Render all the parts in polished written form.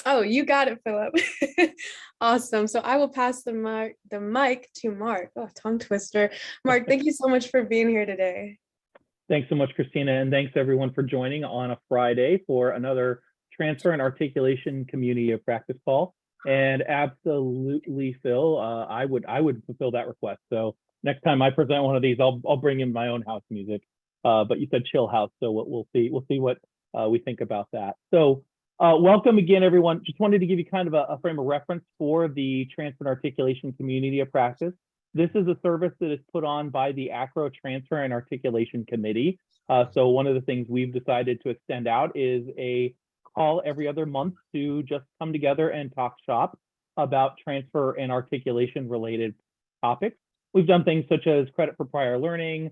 Oh, you got it, Philip. Awesome. So I will pass the mic to Mark. Oh, tongue twister. Mark, thank you so much for being here today. Thanks so much, Christina, and thanks everyone for joining on a Friday for another transfer and articulation community of practice call. And absolutely, Phil, I would fulfill that request. So next time I present one of these, I'll bring in my own house music. But you said chill house, so we'll see what we think about that. So welcome again, everyone. Just wanted to give you kind of a frame of reference for the transfer and articulation community of practice. This is a service that is put on by the ACRO Transfer and Articulation Committee. So one of the things we've decided to extend out is a call every other month to just come together and talk shop about transfer and articulation related topics. We've done things such as credit for prior learning,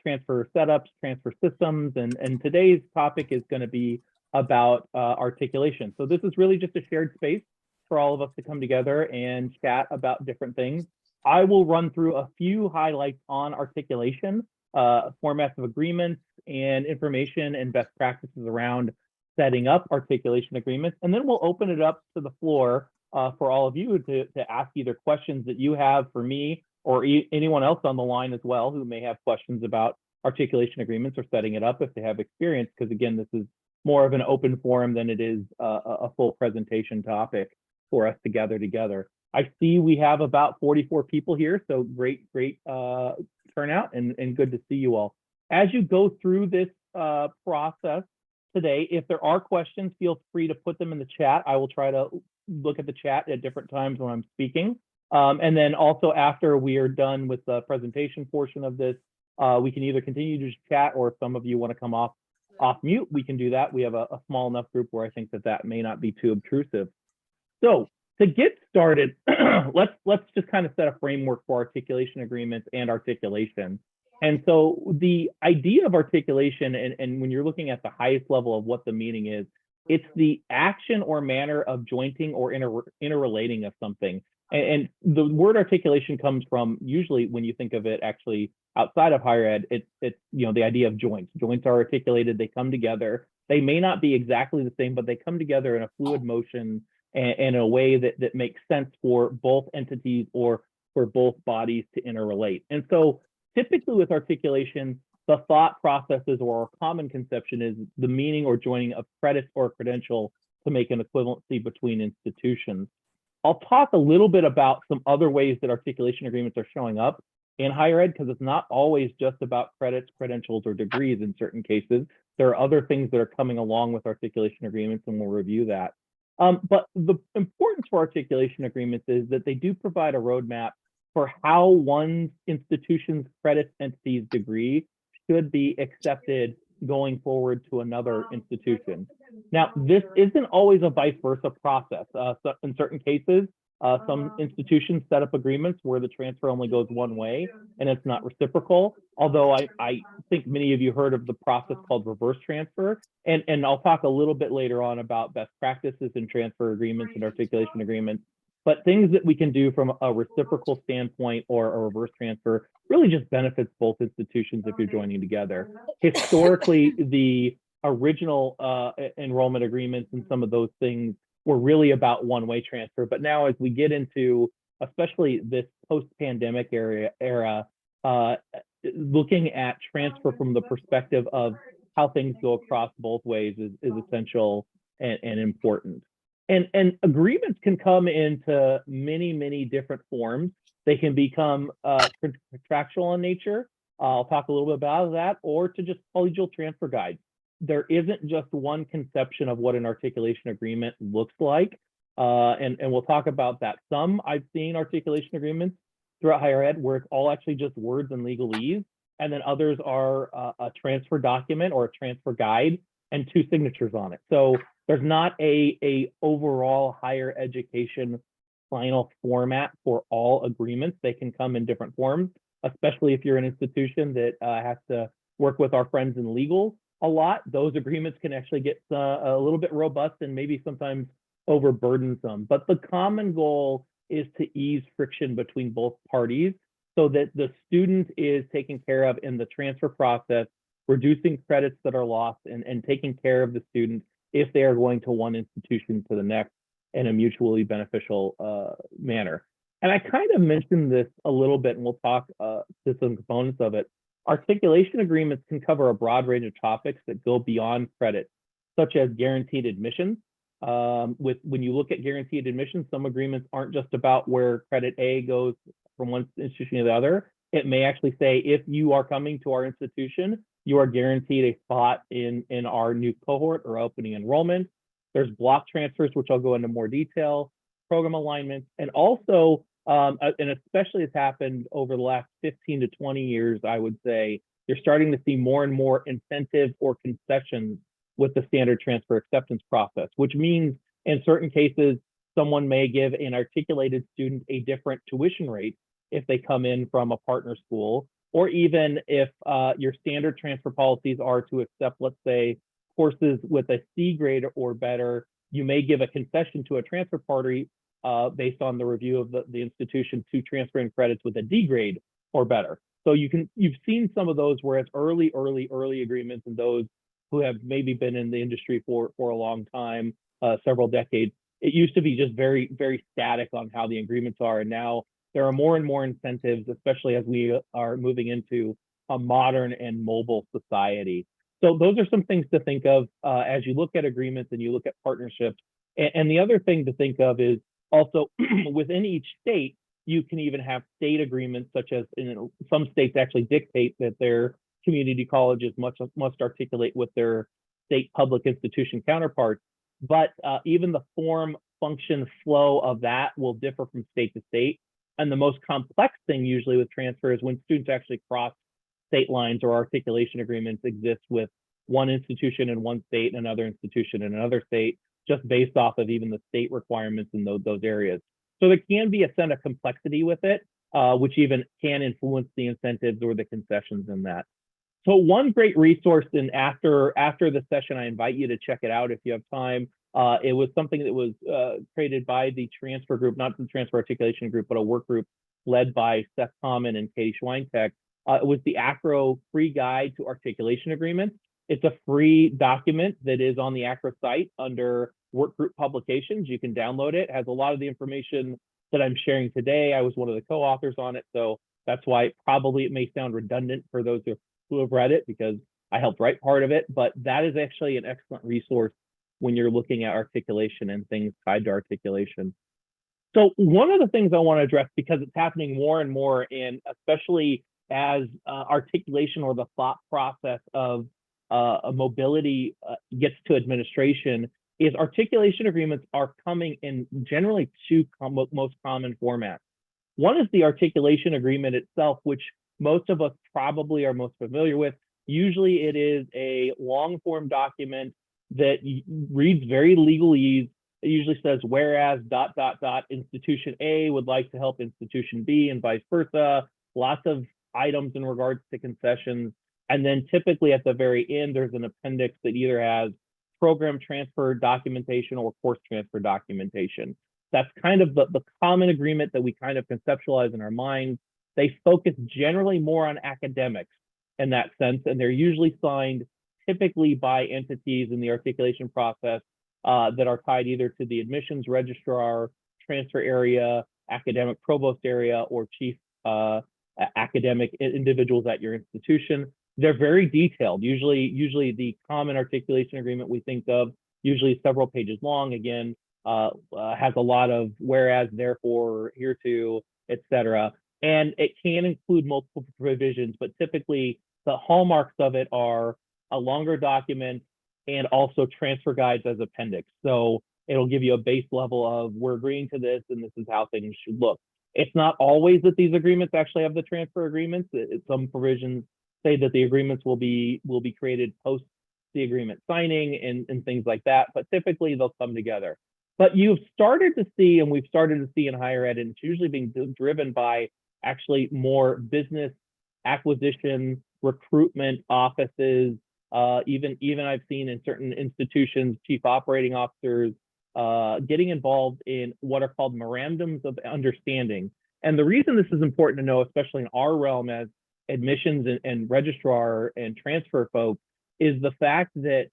transfer setups, transfer systems, and today's topic is going to be about articulation. So this is really just a shared space for all of us to come together and chat about different things. I will run through a few highlights on articulation, formats of agreements, and information and best practices around setting up articulation agreements. And then we'll open it up to the floor for all of you to ask either questions that you have for me or anyone else on the line as well who may have questions about articulation agreements or setting it up if they have experience, because again, this is more of an open forum than it is a full presentation topic for us to gather together. I see we have about 44 people here, so great turnout and good to see you all. As you go through this process today, if there are questions, feel free to put them in the chat. I will try to look at the chat at different times when I'm speaking. And then also after we are done with the presentation portion of this, we can either continue to chat, or if some of you want to come off mute, we can do that. We have a small enough group where I think that may not be too obtrusive. So to get started, let's just kind of set a framework for articulation agreements and articulation. And so the idea of articulation, and when you're looking at the highest level of what the meaning is, it's the action or manner of jointing or interrelating of something. And the word articulation comes from, usually when you think of it actually outside of higher ed, it's the idea of joints. Joints are articulated, they come together. They may not be exactly the same, but they come together in a fluid motion and in a way that makes sense for both entities or for both bodies to interrelate. And so typically with articulation, the thought processes or a common conception is the meaning or joining of credits or credential to make an equivalency between institutions. I'll talk a little bit about some other ways that articulation agreements are showing up in higher ed, because it's not always just about credits, credentials, or degrees in certain cases. There are other things that are coming along with articulation agreements, and we'll review that. But the importance for articulation agreements is that they do provide a roadmap for how one institution's credit entity's degree should be accepted going forward to another institution. Now, this isn't always a vice versa process. So in certain cases, some institutions set up agreements where the transfer only goes one way and it's not reciprocal. Although I think many of you heard of the process called reverse transfer. And I'll talk a little bit later on about best practices in transfer agreements and articulation agreements. But things that we can do from a reciprocal standpoint or a reverse transfer really just benefits both institutions if you're joining together. Historically, the original enrollment agreements and some of those things were really about one-way transfer. But now as we get into, especially this post-pandemic era, looking at transfer from the perspective of how things go across both ways is essential and important. And agreements can come into many different forms. They can become contractual in nature. I'll talk a little bit about that, or to just collegial transfer guides. There isn't just one conception of what an articulation agreement looks like. And we'll talk about that. Some I've seen articulation agreements throughout higher ed where it's all actually just words and legalese. And then others are a transfer document or a transfer guide and two signatures on it. So there's not a overall higher education final format for all agreements. They can come in different forms, especially if you're an institution that has to work with our friends in legal a lot. Those agreements can actually get a little bit robust and maybe sometimes overburdensome. But the common goal is to ease friction between both parties so that the student is taken care of in the transfer process, reducing credits that are lost and taking care of the student if they are going to one institution to the next in a mutually beneficial manner. And I kind of mentioned this a little bit, and we'll talk to some components of it. Articulation agreements can cover a broad range of topics that go beyond credit, such as guaranteed admissions. When you look at guaranteed admissions, some agreements aren't just about where credit A goes from one institution to the other. It may actually say, if you are coming to our institution, you are guaranteed a spot in our new cohort or opening enrollment. There's block transfers, which I'll go into more detail, program alignments, and also, and especially has happened over the last 15 to 20 years, I would say, you're starting to see more and more incentives or concessions with the standard transfer acceptance process, which means in certain cases, someone may give an articulated student a different tuition rate if they come in from a partner school, or even if your standard transfer policies are to accept, let's say, courses with a C grade or better, you may give a concession to a transfer party based on the review of the institution to transferring credits with a D grade or better. So you've seen some of those where it's early agreements, and those who have maybe been in the industry for a long time, several decades. It used to be just very, very static on how the agreements are. And now there are more and more incentives, especially as we are moving into a modern and mobile society. So those are some things to think of as you look at agreements and you look at partnerships. And the other thing to think of is also within each state, you can even have state agreements, such as in some states actually dictate that their community colleges must articulate with their state public institution counterparts. But even the form, function, flow of that will differ from state to state. And the most complex thing usually with transfer is when students actually cross state lines, or articulation agreements exist with one institution in one state and another institution in another state, just based off of even the state requirements in those areas. So there can be a sense of complexity with it, which even can influence the incentives or the concessions in that. So one great resource, and after the session, I invite you to check it out if you have time. It was something that was created by the transfer group, not the transfer articulation group, but a work group led by Seth Common and Katie Schweintek. It was the ACRO Free Guide to Articulation Agreements. It's a free document that is on the ACRO site under work group publications. You can download it. It has a lot of the information that I'm sharing today. I was one of the co-authors on it, so that's why probably it may sound redundant for those who have read it, because I helped write part of it, but that is actually an excellent resource when you're looking at articulation and things tied to articulation. So one of the things I want to address, because it's happening more and more, and especially as articulation or the thought process of a mobility gets to administration, is articulation agreements are coming in generally two most common formats. One is the articulation agreement itself, which most of us probably are most familiar with. Usually it is a long form document that reads very legalese. It usually says, whereas ... institution A would like to help institution B and vice versa. Lots of items in regards to concessions. And then typically at the very end, there's an appendix that either has program transfer documentation or course transfer documentation. That's kind of the common agreement that we kind of conceptualize in our minds. They focus generally more on academics in that sense, and they're usually signed typically by entities in the articulation process that are tied either to the admissions registrar, transfer area, academic provost area, or chief academic individuals at your institution. They're very detailed. Usually the common articulation agreement we think of, usually several pages long, again, has a lot of whereas, therefore, hereto, etc. And it can include multiple provisions, but typically the hallmarks of it are a longer document and also transfer guides as appendix. So it'll give you a base level of, we're agreeing to this and this is how things should look. It's not always that these agreements actually have the transfer agreements. Some provisions say that the agreements will be created post the agreement signing and things like that, but typically they'll come together. But you've started to see, and we've started to see in higher ed, and it's usually being driven by actually more business acquisition, recruitment offices, even I've seen in certain institutions, chief operating officers getting involved in what are called memorandums of understanding. And the reason this is important to know, especially in our realm as admissions and registrar and transfer folks, is the fact that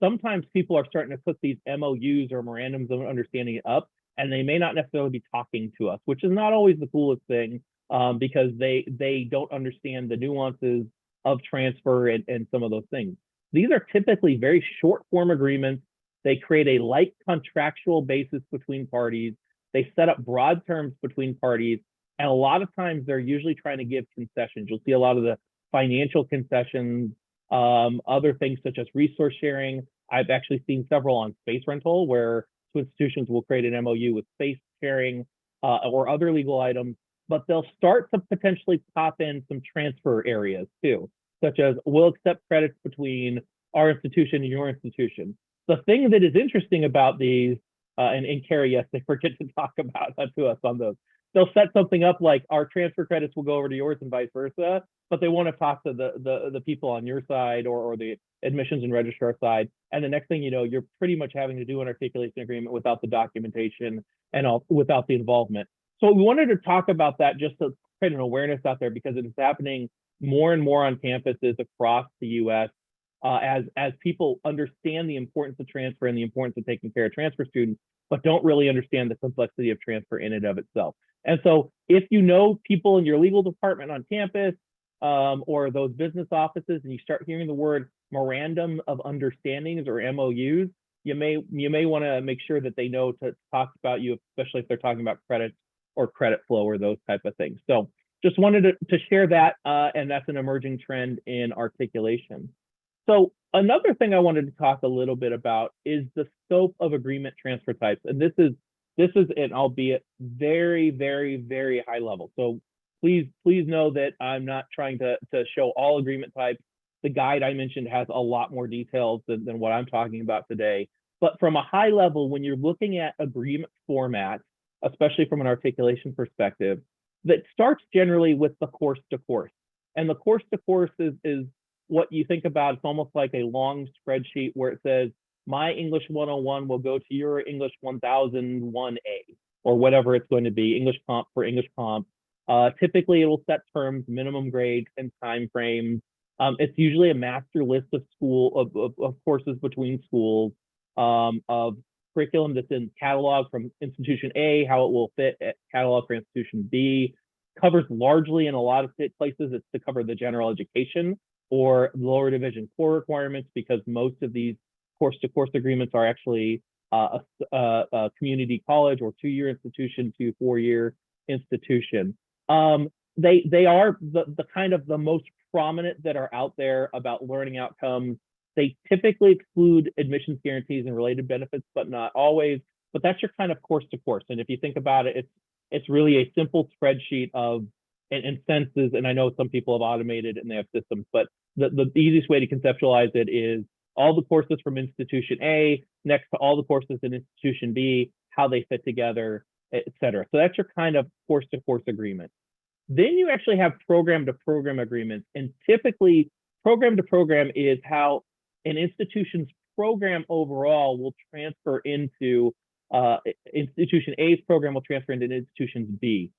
sometimes people are starting to put these MOUs or memorandums of understanding up, and they may not necessarily be talking to us, which is not always the coolest thing, because they don't understand the nuances of transfer and some of those things. These are typically very short form agreements. They create a light contractual basis between parties. They set up broad terms between parties. And a lot of times they're usually trying to give concessions. You'll see a lot of the financial concessions, other things such as resource sharing. I've actually seen several on space rental where two institutions will create an MOU with space sharing or other legal items, but they'll start to potentially pop in some transfer areas too, such as we'll accept credits between our institution and your institution. The thing that is interesting about these, and Carrie, yes, they forget to talk about that to us on those. They'll set something up like our transfer credits will go over to yours and vice versa, but they want to talk to the people on your side or the admissions and registrar side. And the next thing you know, you're pretty much having to do an articulation agreement without the documentation and without the involvement. So we wanted to talk about that just to create an awareness out there, because it is happening more and more on campuses across the U.S. As people understand the importance of transfer and the importance of taking care of transfer students, but don't really understand the complexity of transfer in and of itself. And so if you know people in your legal department on campus, or those business offices, and you start hearing the word memorandum of understandings or MOUs, you may want to make sure that they know to talk about you, especially if they're talking about credits or credit flow or those type of things. So just wanted to share that, and that's an emerging trend in articulation. So another thing I wanted to talk a little bit about is the scope of agreement transfer types. And this is an albeit very, very, very high level. So please know that I'm not trying to show all agreement types. The guide I mentioned has a lot more details than what I'm talking about today. But from a high level, when you're looking at agreement formats, especially from an articulation perspective, that starts generally with the course to course. And the course to course is what you think about. It's almost like a long spreadsheet where it says, my English 101 will go to your English 1001A, or whatever it's going to be, English comp for English comp. Typically, it will set terms, minimum grades, and time frames. It's usually a master list of of courses between schools, of curriculum that's in catalog from institution A, how it will fit at catalog for institution B. Covers largely in a lot of places, it's to cover the general education or lower division core requirements, because most of these course-to-course agreements are actually a community college or 2-year institution to 4-year institution. They are the kind of the most prominent that are out there about learning outcomes. They typically exclude admissions guarantees and related benefits, but not always. But that's your kind of course to course. And if you think about it, it's really a simple spreadsheet of and census. And I know some people have automated and they have systems, but the easiest way to conceptualize it is all the courses from institution A next to all the courses in institution B, how they fit together, et cetera. So that's your kind of course to course agreement. Then you actually have program to program agreements. And typically program to program is how an institution's program overall will transfer into institution A's program will transfer into institution B.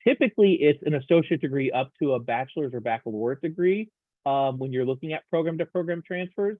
Typically, it's an associate degree up to a bachelor's or baccalaureate degree when you're looking at program to program transfers.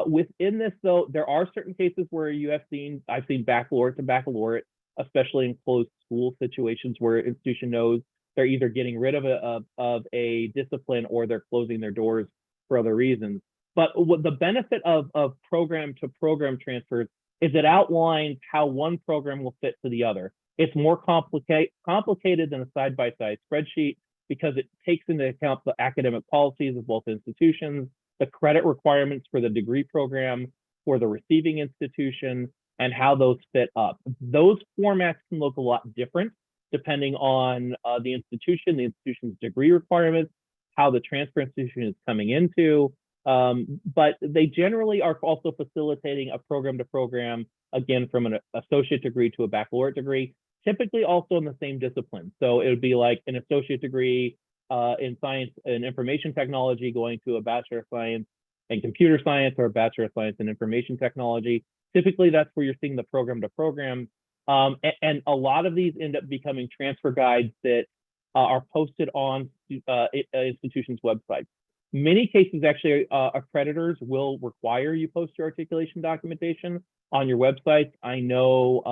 Within this, though, there are certain cases where I've seen baccalaureate to baccalaureate, especially in closed school situations where an institution knows they're either getting rid of a discipline or they're closing their doors for other reasons. But what the benefit of program to program transfers is it outlines how one program will fit to the other. It's more complicated than a side-by-side spreadsheet because it takes into account the academic policies of both institutions, the credit requirements for the degree program for the receiving institution, and how those fit up. Those formats can look a lot different depending on the institution's degree requirements, how the transfer institution is coming into, but they generally are also facilitating a program to program, again, from an associate degree to a baccalaureate degree, typically also in the same discipline. So it would be like an associate degree in science and information technology going to a bachelor of science in computer science or a bachelor of science in information technology. Typically, that's where you're seeing the program to program. And a lot of these end up becoming transfer guides that are posted on institutions' websites. Many cases, actually, accreditors will require you post your articulation documentation on your website. I know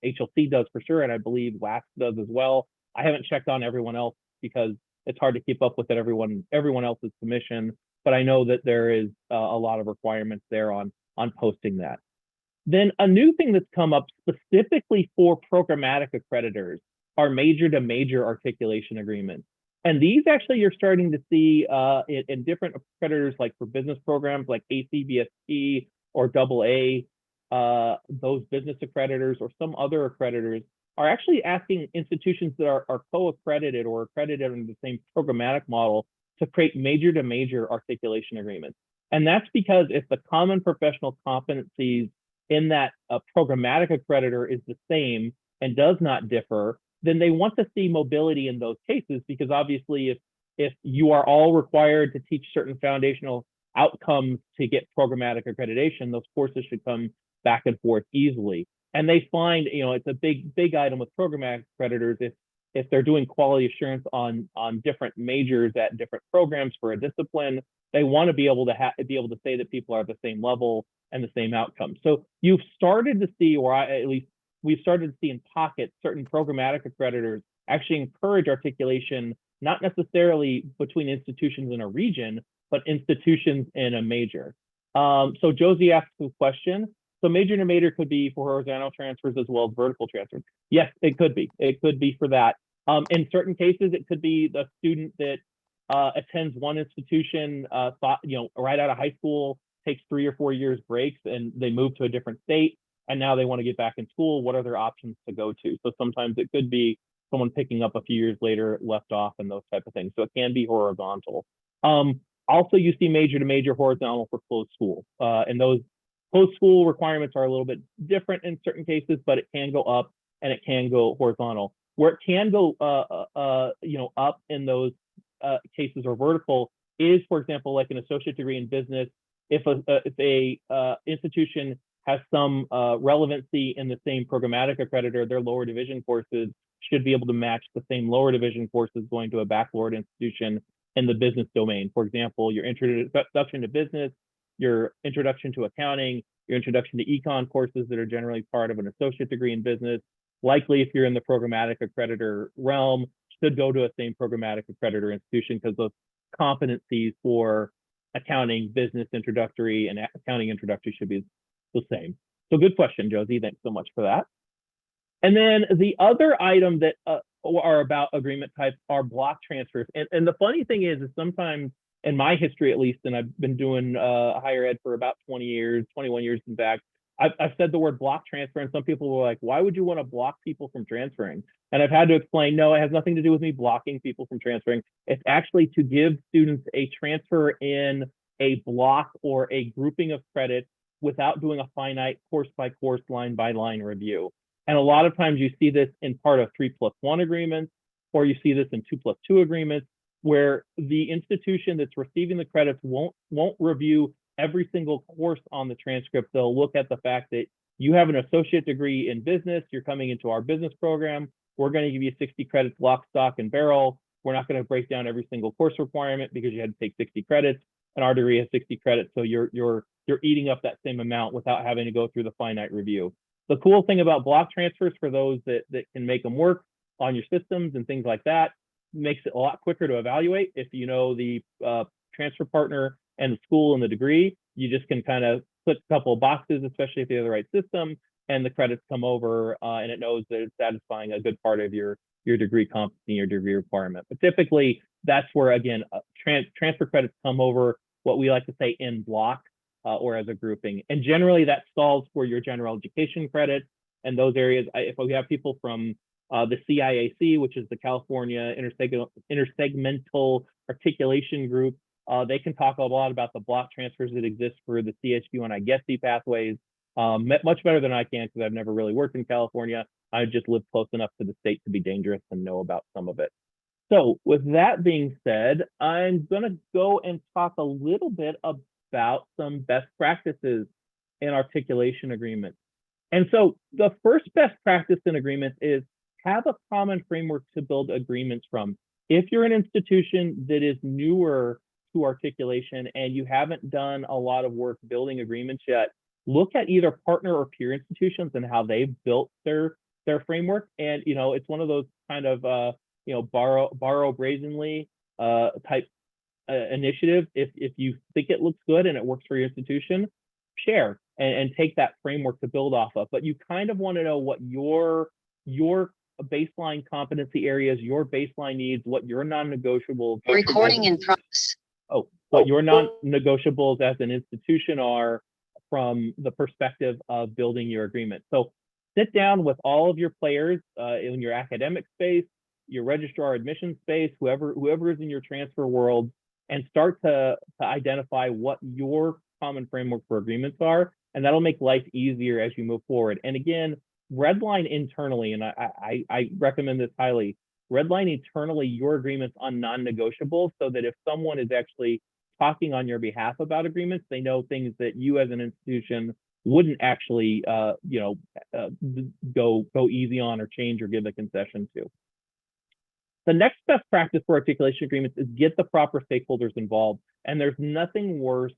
HLC does for sure, and I believe WAC does as well. I haven't checked on everyone else because it's hard to keep up with everyone else's submission, but I know that there is a lot of requirements there on posting that. Then a new thing that's come up specifically for programmatic accreditors are major to major articulation agreements. And these actually you're starting to see in different accreditors, like for business programs like ACBSP or AA, those business accreditors or some other accreditors are actually asking institutions that are co-accredited or accredited under the same programmatic model to create major to major articulation agreements. And that's because if the common professional competencies in that programmatic accreditor is the same and does not differ, then they want to see mobility in those cases, because obviously if you are all required to teach certain foundational outcomes to get programmatic accreditation, those courses should come back and forth easily. And they find, it's a big item with programmatic accreditors. If they're doing quality assurance on different majors at different programs for a discipline, they want to be able to say that people are at the same level and the same outcome. So you've started to see, or at least we've started to see in pockets, certain programmatic accreditors actually encourage articulation, not necessarily between institutions in a region, but institutions in a major. So Josie asked a question. So major to major could be for horizontal transfers as well as vertical transfers. Yes, it could be. It could be for that. In certain cases, it could be the student that attends one institution, right out of high school, takes 3 or 4 years breaks, and they move to a different state, and now they want to get back in school. What are their options to go to? So sometimes it could be someone picking up a few years later, left off, and those type of things. So it can be horizontal. Also, you see major to major horizontal for closed school, and those closed school requirements are a little bit different in certain cases, but it can go up and it can go horizontal. Where it can go, up in those cases or vertical is, for example, like an associate degree in business. If a institution has some relevancy in the same programmatic accreditor, their lower division courses should be able to match the same lower division courses going to a baccalaureate institution in the business domain. For example, your introduction to business, your introduction to accounting, your introduction to econ courses that are generally part of an associate degree in business, likely if you're in the programmatic accreditor realm, should go to a same programmatic accreditor institution, because those competencies for accounting, business introductory, and accounting introductory should be the same. So good question, Josie. Thanks so much for that. And then the other item that are about agreement types are block transfers. And the funny thing is sometimes, in my history at least, and I've been doing higher ed for about 20 years, 21 years in fact, I've said the word block transfer, and some people were like, why would you want to block people from transferring? And I've had to explain, no, it has nothing to do with me blocking people from transferring. It's actually to give students a transfer in a block or a grouping of credits without doing a finite course by course, line by line review. And a lot of times you see this in part of 3+1 agreements, or you see this in 2+2 agreements, where the institution that's receiving the credits won't review every single course on the transcript. They'll look at the fact that you have an associate degree in business, you're coming into our business program, we're going to give you 60 credits lock, stock, and barrel. We're not going to break down every single course requirement because you had to take 60 credits, and our degree has 60 credits, so you're eating up that same amount without having to go through the finite review. The cool thing about block transfers, for those that can make them work on your systems and things like that, makes it a lot quicker to evaluate. If you know the transfer partner and the school and the degree, you just can kind of click a couple of boxes, especially if you have the right system, and the credits come over and it knows that it's satisfying a good part of your degree competency, your degree requirement. But typically that's where, again, transfer credits come over, what we like to say in block or as a grouping. And generally that solves for your general education credits and those areas. If we have people from the CIAC, which is the California Intersegmental Articulation Group, they can talk a lot about the block transfers that exist for the CHQ and IGESI pathways, much better than I can, because I've never really worked in California. I just live close enough to the state to be dangerous and know about some of it. So with that being said, I'm going to go and talk a little bit about some best practices in articulation agreements. And so the first best practice in agreements is have a common framework to build agreements from. If you're an institution that is newer to articulation and you haven't done a lot of work building agreements yet, look at either partner or peer institutions and how they've built their framework. And it's one of those kind of borrow brazenly type initiative. If you think it looks good and it works for your institution, share and take that framework to build off of. But you kind of want to know what your baseline competency areas, your baseline needs, what your non-negotiables. Recording in progress. What your non-negotiables as an institution are from the perspective of building your agreement. So sit down with all of your players in your academic space, your registrar admission space, whoever is in your transfer world, and start to identify what your common framework for agreements are. And that'll make life easier as you move forward. And again, redline internally, and I recommend this highly, redline internally your agreements on non-negotiables so that if someone is actually talking on your behalf about agreements, they know things that you as an institution wouldn't actually go easy on or change or give a concession to. The next best practice for articulation agreements is get the proper stakeholders involved. And there's nothing worse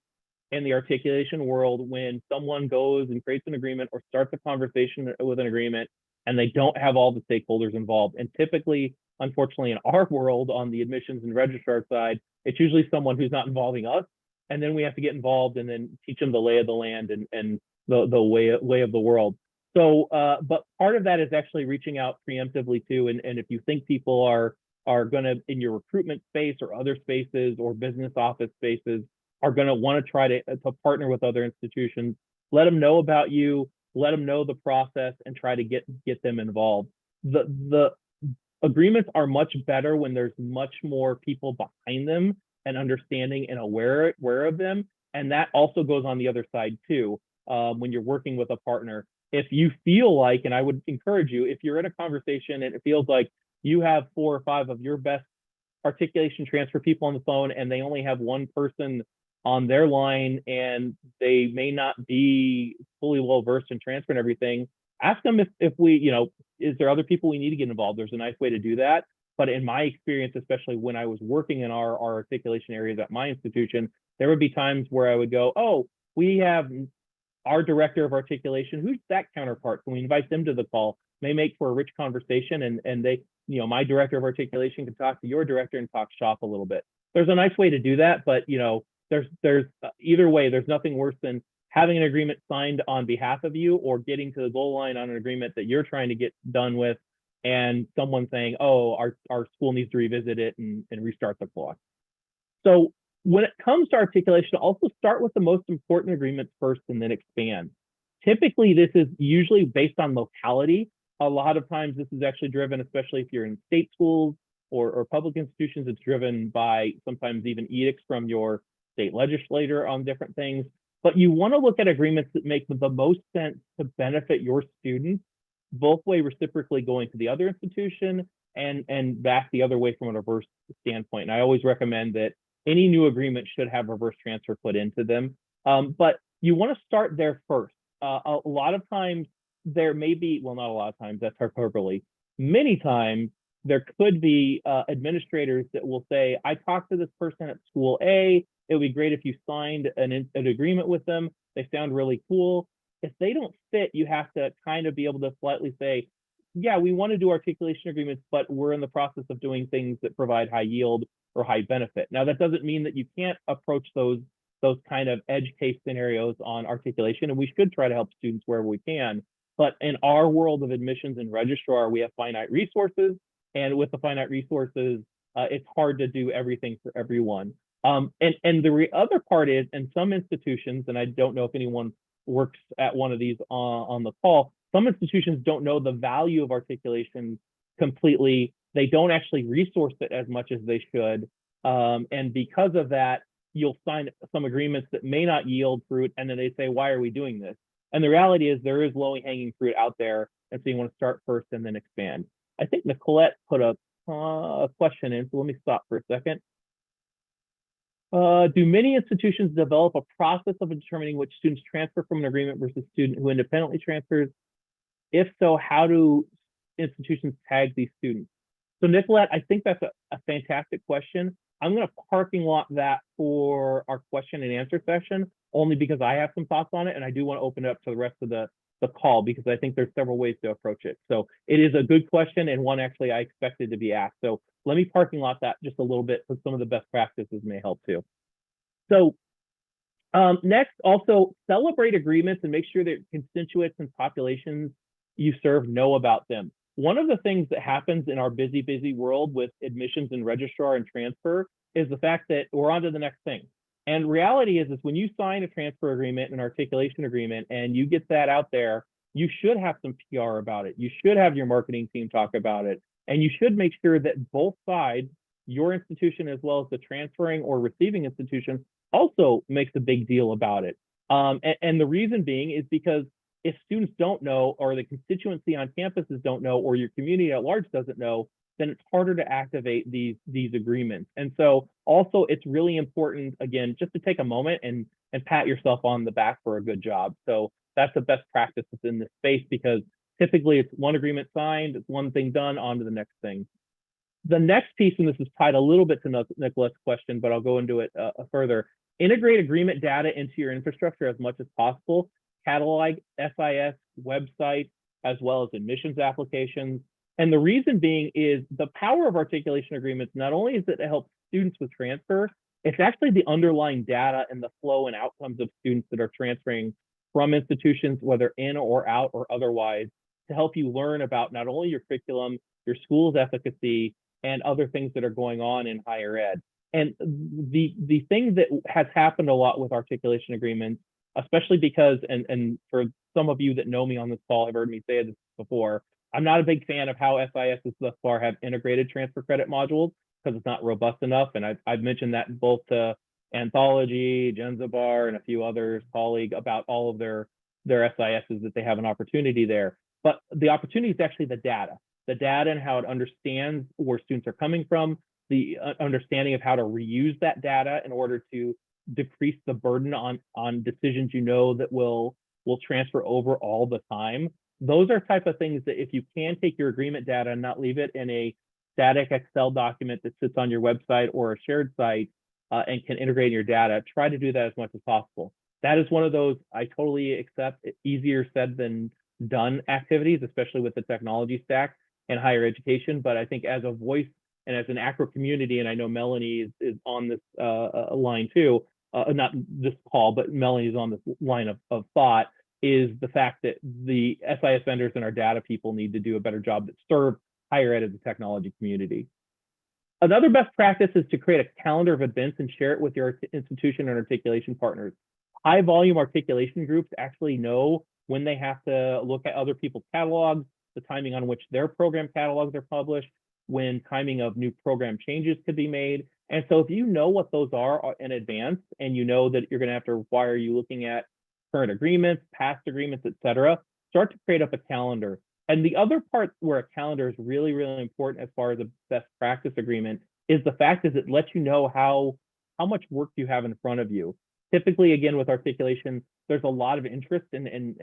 in the articulation world when someone goes and creates an agreement or starts a conversation with an agreement and they don't have all the stakeholders involved. And typically, unfortunately, in our world on the admissions and registrar side, it's usually someone who's not involving us. And then we have to get involved and then teach them the lay of the land and the way of the world. So, but part of that is actually reaching out preemptively too. And if you think people are going to, in your recruitment space or other spaces or business office spaces, are going to want to try to partner with other institutions, let them know about you, let them know the process, and try to get them involved. The agreements are much better when there's much more people behind them and understanding and aware of them. And that also goes on the other side too. When you're working with a partner, if you feel like, and I would encourage you, if you're in a conversation and it feels like you have 4 or 5 of your best articulation transfer people on the phone and they only have one person on their line and they may not be fully well versed in transfer and everything, ask them if we, is there other people we need to get involved? There's a nice way to do that. But in my experience, especially when I was working in our articulation areas at my institution, there would be times where I would go, oh, we have our director of articulation, who's that counterpart? Can we invite them to the call? May make for a rich conversation, and they, my director of articulation can talk to your director and talk shop a little bit. There's a nice way to do that, but there's either way, there's nothing worse than having an agreement signed on behalf of you or getting to the goal line on an agreement that you're trying to get done with and someone saying, oh, our school needs to revisit it and restart the clock. So when it comes to articulation, also start with the most important agreements first and then expand. Typically, this is usually based on locality. A lot of times this is actually driven, especially if you're in state schools or public institutions, it's driven by sometimes even edicts from your state legislator on different things. But you want to look at agreements that make the most sense to benefit your students, both way reciprocally going to the other institution and back the other way from a reverse standpoint. And I always recommend that any new agreement should have reverse transfer put into them. But you want to start there first. A lot of times there may be, well, not a lot of times, that's hyperbole. Many times there could be administrators that will say, I talked to this person at school A, it would be great if you signed an agreement with them. They sound really cool. If they don't fit, you have to kind of be able to slightly say, yeah, we want to do articulation agreements, but we're in the process of doing things that provide high yield or high benefit. Now, that doesn't mean that you can't approach those kind of edge case scenarios on articulation, and we should try to help students wherever we can. But in our world of admissions and registrar, we have finite resources, and with the finite resources, it's hard to do everything for everyone. And the other part is, in some institutions, and I don't know if anyone works at one of these on the call, some institutions don't know the value of articulation completely. They don't actually resource it as much as they should. And because of that, you'll sign some agreements that may not yield fruit, and then they say, why are we doing this? And the reality is there is low-hanging fruit out there, and so you want to start first and then expand. I think Nicolette put a question in, so let me stop for a second. Do many institutions develop a process of determining which students transfer from an agreement versus student who independently transfers? If so, how do institutions tag these students? So Nicolette, I think that's a fantastic question. I'm going to parking lot that for our question and answer session, only because I have some thoughts on it, and I do want to open it up to the rest of the call because I think there's several ways to approach it. So it is a good question and one actually I expected to be asked. So let me parking lot that just a little bit because some of the best practices may help too. So next, also celebrate agreements and make sure that constituents and populations you serve know about them. One of the things that happens in our busy world with admissions and registrar and transfer is the fact that we're on to the next thing. And reality is when you sign a transfer agreement, an articulation agreement, and you get that out there, you should have some PR about it. You should have your marketing team talk about it. And you should make sure that both sides, your institution as well as the transferring or receiving institution, also makes a big deal about it. And the reason being is because if students don't know, or the constituency on campuses don't know, or your community at large doesn't know, then it's harder to activate these agreements. And so also it's really important, again, just to take a moment and pat yourself on the back for a good job. So that's the best practice within this space, because typically it's one agreement signed, it's one thing done, on to the next thing. The next piece, and this is tied a little bit to Nicolette's question, but I'll go into it further. Integrate agreement data into your infrastructure as much as possible. Catalog SIS website, as well as admissions applications. And the reason being is the power of articulation agreements, not only is it to help students with transfer, it's actually the underlying data and the flow and outcomes of students that are transferring from institutions, whether in or out or otherwise, to help you learn about not only your curriculum, your school's efficacy, and other things that are going on in higher ed. And the thing that has happened a lot with articulation agreements, especially because, and for some of you that know me on this call have heard me say this before, I'm not a big fan of how SISs thus far have integrated transfer credit modules because it's not robust enough. And I've mentioned that both to Anthology, Genzabar, and a few others, colleague, about all of their SISs that they have an opportunity there. But the opportunity is actually the data and how it understands where students are coming from, the understanding of how to reuse that data in order to decrease the burden on decisions that will transfer over all the time. Those are type of things that if you can take your agreement data and not leave it in a static Excel document that sits on your website or a shared site and can integrate in your data, try to do that as much as possible. That is one of those I totally accept, easier said than done activities, especially with the technology stack and higher education. But I think as a voice and as an ACRO community, and I know Melanie is on this line too, not this call, but Melanie is on this line of thought, is the fact that the SIS vendors and our data people need to do a better job that serve higher ed as a technology community. Another best practice is to create a calendar of events and share it with your institution and articulation partners. High volume articulation groups actually know when they have to look at other people's catalogs, the timing on which their program catalogs are published, when timing of new program changes could be made. And so if you know what those are in advance, and you know that you're going to have to require you looking at current agreements, past agreements, et cetera, start to create up a calendar. And the other part where a calendar is really, really important as far as a best practice agreement is the fact is it lets you know how much work you have in front of you. Typically, again, with articulation, there's a lot of interest and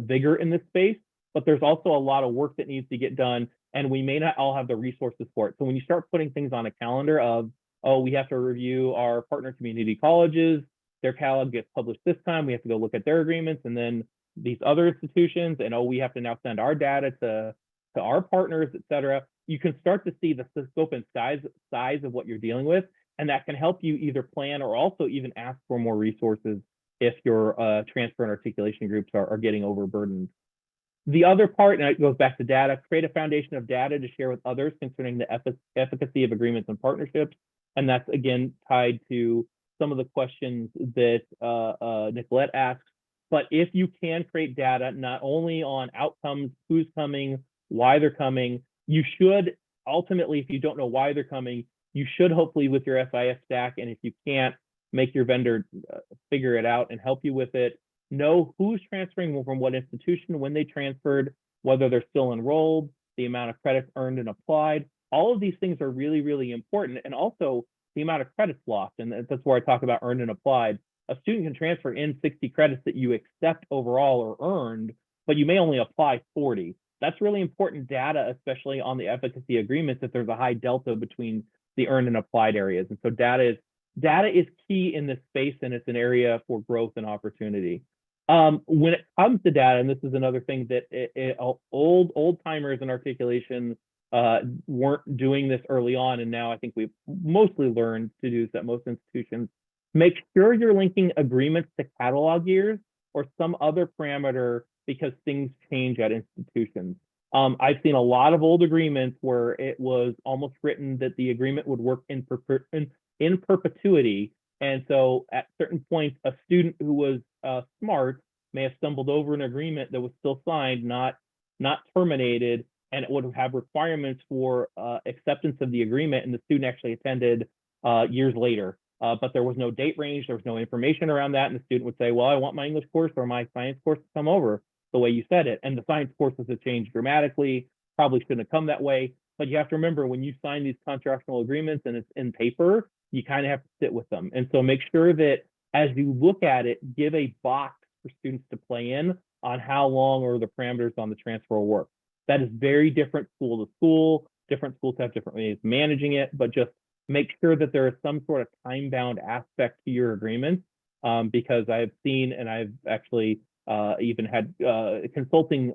vigor in this space, but there's also a lot of work that needs to get done, and we may not all have the resources for it. So when you start putting things on a calendar of, oh, we have to review our partner community colleges, their catalog gets published this time, we have to go look at their agreements, and then these other institutions, and oh, we have to now send our data to our partners, et cetera. You can start to see the scope and size of what you're dealing with, and that can help you either plan or also even ask for more resources if your transfer and articulation groups are getting overburdened. The other part, and it goes back to data, create a foundation of data to share with others concerning the efficacy of agreements and partnerships. And that's, again, tied to some of the questions that Nicolette asked. But if you can create data, not only on outcomes, who's coming, why they're coming, you should ultimately, if you don't know why they're coming, you should hopefully with your SIS stack, and if you can't, make your vendor figure it out and help you with it. Know who's transferring from what institution, when they transferred, whether they're still enrolled, the amount of credits earned and applied. All of these things are really, really important. And also the amount of credits lost. And that's where I talk about earned and applied. A student can transfer in 60 credits that you accept overall or earned, but you may only apply 40. That's really important data, especially on the efficacy agreements, if there's a high delta between the earned and applied areas. And so data is key in this space, and it's an area for growth and opportunity. When it comes to data, and this is another thing that old timers in articulation weren't doing this early on, and now I think we've mostly learned to do this at most institutions. Make sure you're linking agreements to catalog years or some other parameter, because things change at institutions. I've seen a lot of old agreements where it was almost written that the agreement would work in perpetuity. And so at certain points, a student who was smart may have stumbled over an agreement that was still signed, not terminated, and it would have requirements for acceptance of the agreement, and the student actually attended years later. But there was no date range, there was no information around that, and the student would say, well, I want my English course or my science course to come over the way you said it. And the science courses have changed dramatically, probably shouldn't have come that way. But you have to remember, when you sign these contractual agreements and it's in paper, you kind of have to sit with them. And so make sure that as you look at it, give a box for students to play in on how long or the parameters on the transfer will work. That is very different school to school. Different schools have different ways of managing it, but just make sure that there is some sort of time-bound aspect to your agreements, because I've seen, and I've actually even had consulting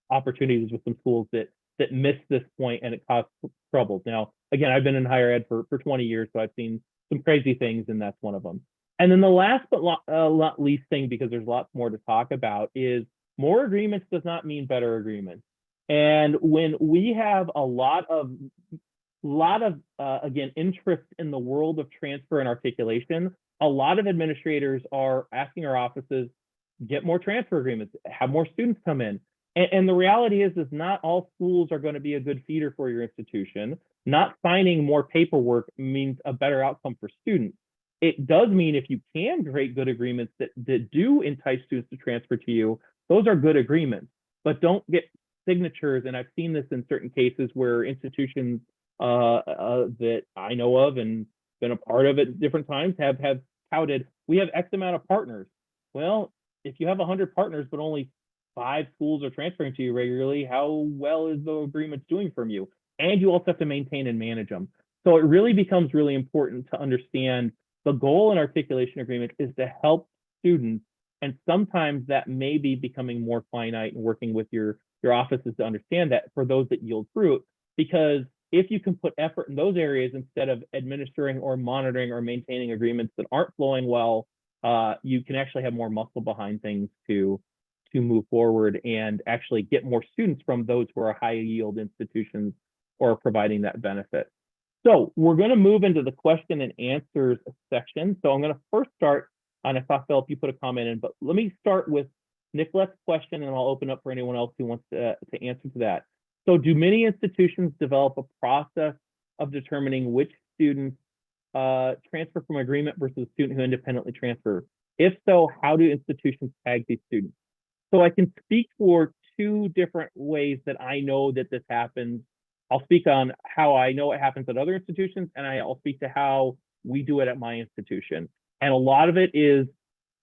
opportunities with some schools that missed this point, and it caused troubles. Now, again, I've been in higher ed for 20 years, so I've seen some crazy things, and that's one of them. And then the last but not least thing, because there's lots more to talk about, is more agreements does not mean better agreements. And when we have a lot of again, interest in the world of transfer and articulation, a lot of administrators are asking our offices, get more transfer agreements, have more students come in. And the reality is not all schools are going to be a good feeder for your institution. Not signing more paperwork means a better outcome for students. It does mean if you can create good agreements that do entice students to transfer to you, those are good agreements. But don't get signatures, and I've seen this in certain cases where institutions that I know of and been a part of at different times have touted, we have X amount of partners. Well, if you have 100 partners, but only 5 schools are transferring to you regularly, how well is the agreement doing from you? And you also have to maintain and manage them. So it really becomes really important to understand the goal in articulation agreement is to help students. And sometimes that may be becoming more finite and working with your offices to understand that for those that yield fruit, because if you can put effort in those areas instead of administering or monitoring or maintaining agreements that aren't flowing well, you can actually have more muscle behind things to move forward and actually get more students from those who are high yield institutions or providing that benefit. So we're going to move into the question and answers section. So I'm going to first start, and I thought, Phil, if you put a comment in, but let me start with Nicolette's question, and I'll open up for anyone else who wants to answer to that. So do many institutions develop a process of determining which students transfer from agreement versus a student who independently transfer? If so, how do institutions tag these students? So I can speak for 2 different ways that I know that this happens. I'll speak on how I know it happens at other institutions, and I'll speak to how we do it at my institution. And a lot of it is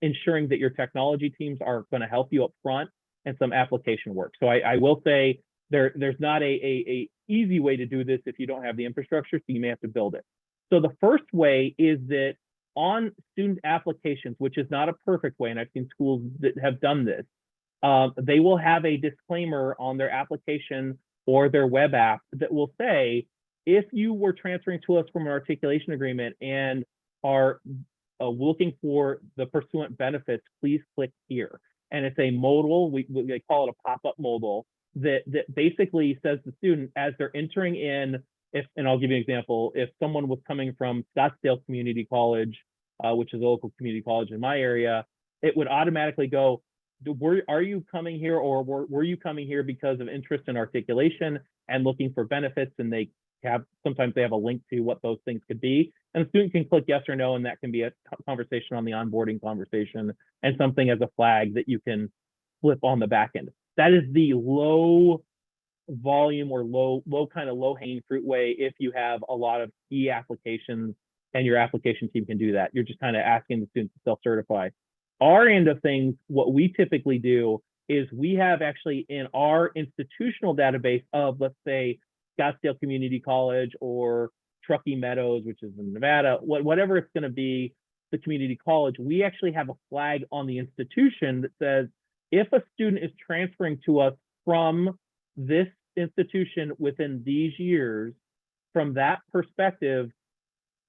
ensuring that your technology teams are going to help you up front and some application work. So I will say there's not a easy way to do this if you don't have the infrastructure, so you may have to build it. So the first way is that on student applications, which is not a perfect way, and I've seen schools that have done this, they will have a disclaimer on their application or their web app that will say, if you were transferring to us from an articulation agreement and are looking for the pursuant benefits, please click here. And it's a modal, we call it a pop-up modal, that basically says to the student as they're entering in, and I'll give you an example, if someone was coming from Scottsdale Community College, which is a local community college in my area, it would automatically go, are you coming here, or were you coming here because of interest in articulation and looking for benefits? And sometimes they have a link to what those things could be. And the student can click yes or no, and that can be a conversation on the onboarding conversation and something as a flag that you can flip on the back end. That is the low volume or low hanging fruit way if you have a lot of key applications and your application team can do that. You're just kind of asking the students to self-certify. Our end of things, what we typically do is we have actually in our institutional database of, let's say, Scottsdale Community College or Truckee Meadows, which is in Nevada, whatever it's going to be, the community college, we actually have a flag on the institution that says, if a student is transferring to us from this institution within these years, from that perspective,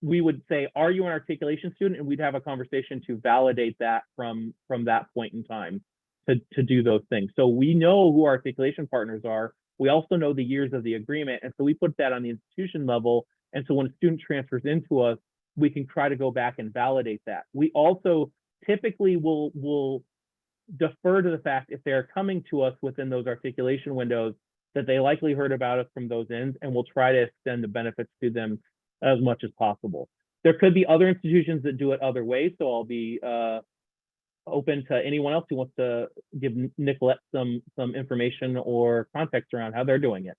we would say, are you an articulation student? And we'd have a conversation to validate that from that point in time to do those things. So we know who our articulation partners are. We also know the years of the agreement. And so we put that on the institution level. And so when a student transfers into us, we can try to go back and validate that. We also typically will defer to the fact, if they're coming to us within those articulation windows, that they likely heard about us from those ends, and we'll try to extend the benefits to them as much as possible. There could be other institutions that do it other ways, so I'll be open to anyone else who wants to give Nicolette some information or context around how they're doing it.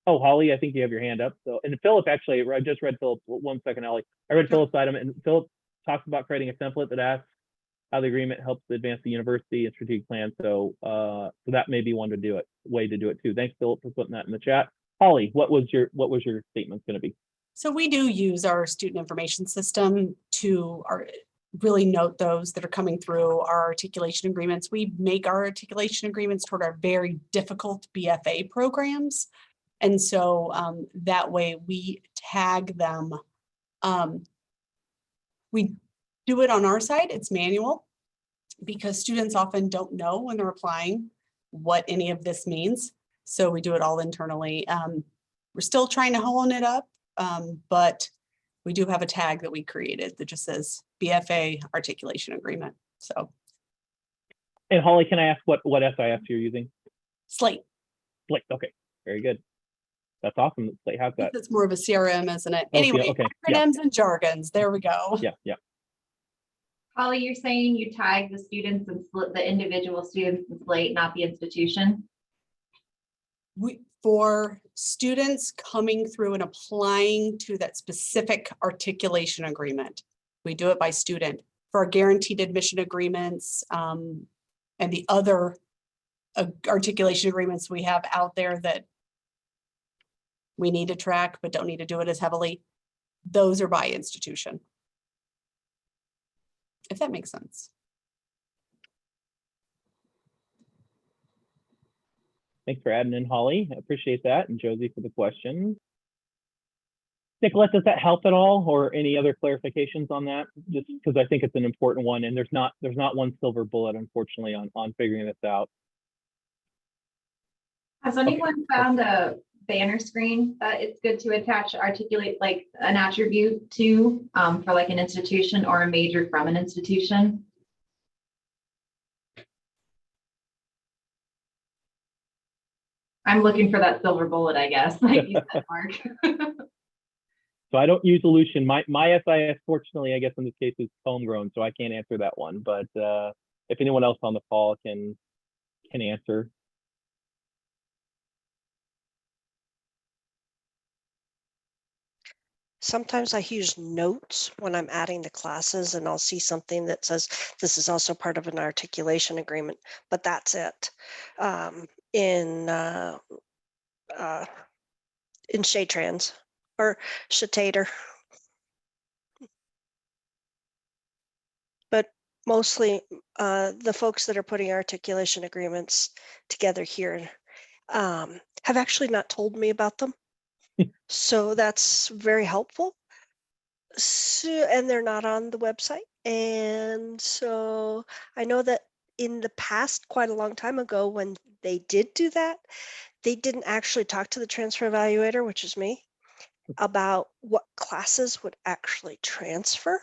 Oh, Holly, I think you have your hand up. So, and Philip, actually, I just read Philip. 1 second, Holly. I read Philip's item, and Philip talks about creating a template that asks how the agreement helps advance the university and strategic plan. So, so that may be one way to do it too. Thanks, Philip, for putting that in the chat. Holly, what was your statement going to be? So we do use our student information system to really note those that are coming through our articulation agreements. We make our articulation agreements toward our very difficult BFA programs. And so that way we tag them. We do it on our side, it's manual, because students often don't know when they're applying what any of this means. So we do it all internally. We're still trying to hone it up, but we do have a tag that we created that just says BFA articulation agreement. So. And Holly, can I ask what SIS you're using? Slate. Slate, okay, very good. That's awesome that Slate has that. It's more of a CRM, isn't it? Oh, anyway, okay. acronyms and jargons, there we go. Yeah. Holly, you're saying you tag the students and the individual students in Slate, not the institution? For students coming through and applying to that specific articulation agreement, we do it by student. For our guaranteed admission agreements and the other articulation agreements we have out there that we need to track but don't need to do it as heavily, those are by institution. If that makes sense. Thanks for adding in, Holly. I appreciate that. And Josie for the question. Nicolette, does that help at all, or any other clarifications on that? Just because I think it's an important one, and there's not one silver bullet, unfortunately, on figuring this out. Has anyone found a banner screen that it's good to attach, articulate like an attribute to for like an institution or a major from an institution? I'm looking for that silver bullet, I guess, like you said, Mark. So I don't use Elution. My SIS, fortunately, I guess in this case is homegrown, so I can't answer that one. But if anyone else on the call can answer. Sometimes I use notes when I'm adding the classes, and I'll see something that says this is also part of an articulation agreement, but that's it. In Shaytrans or Shatater. But mostly the folks that are putting articulation agreements together here have actually not told me about them. So that's very helpful. So, and they're not on the website. And so I know that in the past, quite a long time ago, when they did do that, they didn't actually talk to the transfer evaluator, which is me, about what classes would actually transfer,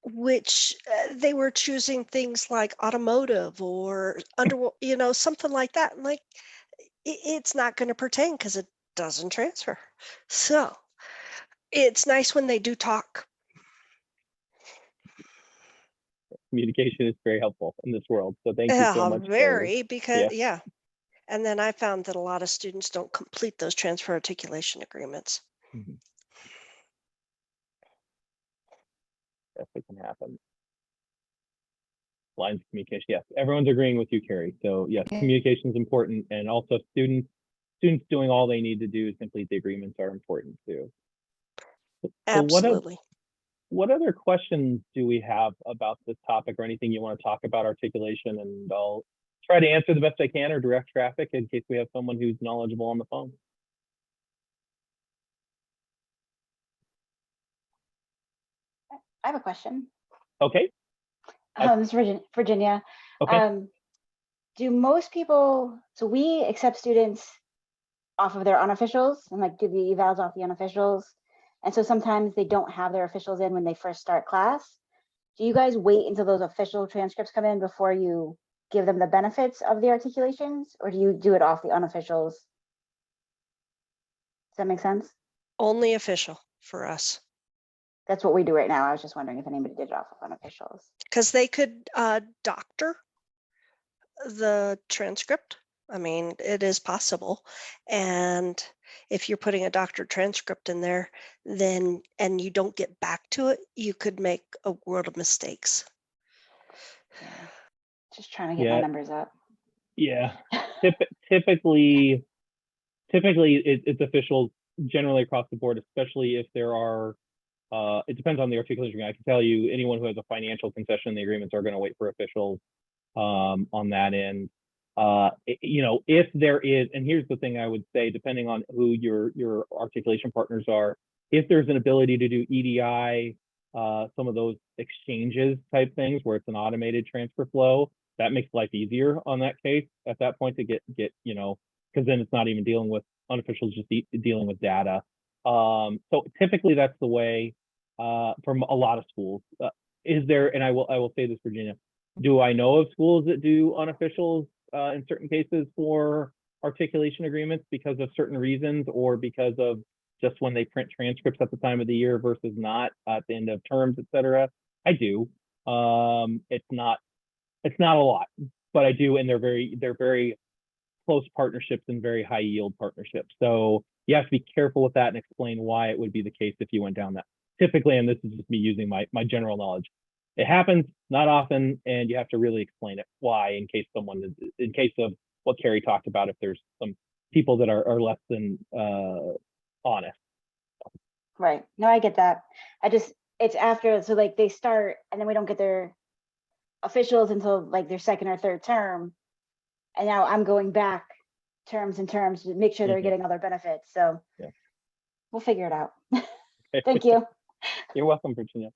which they were choosing things like automotive or something like that. And like, it's not going to pertain because it doesn't transfer. So it's nice when they do talk. Communication is very helpful in this world. So thank you so much. Because And then I found that a lot of students don't complete those transfer articulation agreements. Mm-hmm. if it can happen. Lines of communication, yes, everyone's agreeing with you, Carrie. So yes, communication is important, and also students doing all they need to do to complete the agreements are important too. So Absolutely. what other questions do we have about this topic, or anything you want to talk about articulation? And I'll try to answer the best I can or direct traffic in case we have someone who's knowledgeable on the phone. I have a question. Okay. This is Virginia. Okay. Do most people, so we accept students off of their unofficials and like do the evals off the unofficials. And so sometimes they don't have their officials in when they first start class. Do you guys wait until those official transcripts come in before you give them the benefits of the articulations, or do you do it off the unofficials? Does that make sense? Only official for us. That's what we do right now. I was just wondering if anybody did it off of unofficials. Because they could doctor the transcript. I mean, it is possible. And if you're putting a doctored transcript in there, then, and you don't get back to it, you could make a world of mistakes. Yeah. Just trying to get my numbers up. Yeah. Typically it's official generally across the board, especially if there are, it depends on the articulation. I can tell you anyone who has a financial concession in the agreements are going to wait for officials on that end. You know, if there is, and here's the thing I would say, depending on who your articulation partners are, if there's an ability to do EDI, some of those exchanges type things where it's an automated transfer flow, that makes life easier on that case at that point to get you know, because then it's not even dealing with unofficials, just dealing with data. So typically that's the way from a lot of schools. Is there, and I will say this, Virginia, do I know of schools that do unofficials in certain cases for articulation agreements because of certain reasons, or because of just when they print transcripts at the time of the year versus not at the end of terms, et cetera? I do. It's not a lot, but I do, and they're very close partnerships and very high yield partnerships. So you have to be careful with that and explain why it would be the case if you went down that. Typically, and this is just me using my general knowledge, it happens not often, and you have to really explain it why, in case of what Carrie talked about, if there's some people that are less than honest. Right. No, I get that. It's after, so like they start and then we don't get their officials until like their second or third term. And now I'm going back terms and terms to make sure they're getting all their benefits. So yeah, we'll figure it out. Thank you. You're welcome, Virginia.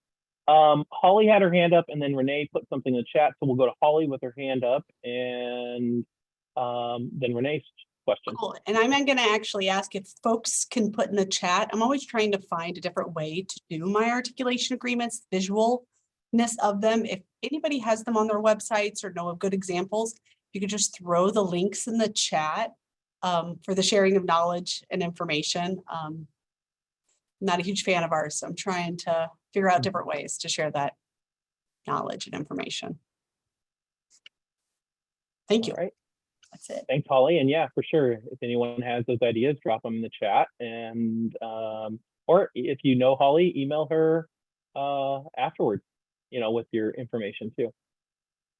Holly had her hand up, and then Renee put something in the chat. So we'll go to Holly with her hand up, and then Renee's question. Cool. And I'm going to actually ask if folks can put in the chat. I'm always trying to find a different way to do my articulation agreements, visualness of them. If anybody has them on their websites or know of good examples, you could just throw the links in the chat for the sharing of knowledge and information. Not a huge fan of ours, so I'm trying to figure out different ways to share that knowledge and information. Thank you. All right. That's it. Thanks, Holly. And yeah, for sure, if anyone has those ideas, drop them in the chat. And or if you know Holly, email her afterwards, you know, with your information too.